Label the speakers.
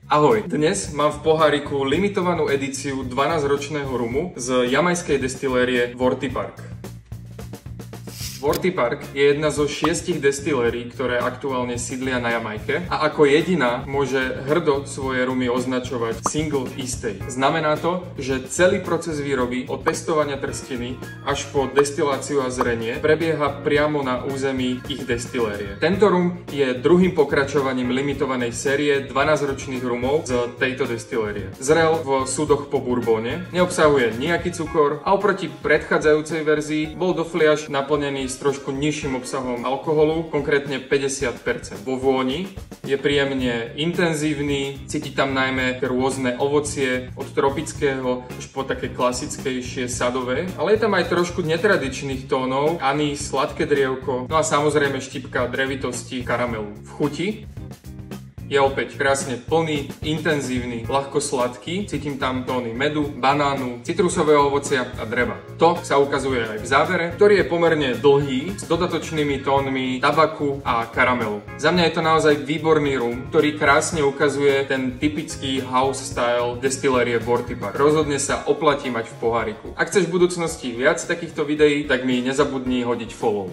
Speaker 1: Ahoj, dnes mám v poháriku limitovanú edíciu 12-ročného rumu z jamajskej destilérie Worthy Park. Worthy Park je jedna zo 6 destilérií, ktoré aktuálne sídlia na Jamajke a ako jediná môže hrdo svoje rumy označovať Single Estate. Znamená to, že celý proces výroby od pestovania trstiny až po destiláciu a zrenie prebieha priamo na území ich destilérie. Tento rum je druhým pokračovaním limitovanej série 12-ročných rumov z tejto destilérie. Zrel v súdoch po bourbone, neobsahuje nejaký cukor a oproti predchádzajúcej verzii bol do fliaž naplnený s trošku nižším obsahom alkoholu, konkrétne 50%. Vo vôni je príjemne intenzívny, cíti tam najmä rôzne ovocie od tropického až po také klasickejšie sadové, ale je tam aj trošku netradičných tónov, anís, sladké drievko, no a samozrejme štipka drevitosti karamelu. V chuti je opäť krásne plný, intenzívny, ľahko sladký. Cítim tam tóny medu, banánu, citrusového ovocia a dreva. To sa ukazuje aj v závere, ktorý je pomerne dlhý, s dodatočnými tónmi tabaku a karamelu. Za mňa je to naozaj výborný rum, ktorý krásne ukazuje ten typický house style destilérie Worthy Park. Rozhodne sa oplatí mať v poháriku. Ak chceš v budúcnosti viac takýchto videí, tak mi nezabudni hodiť follow.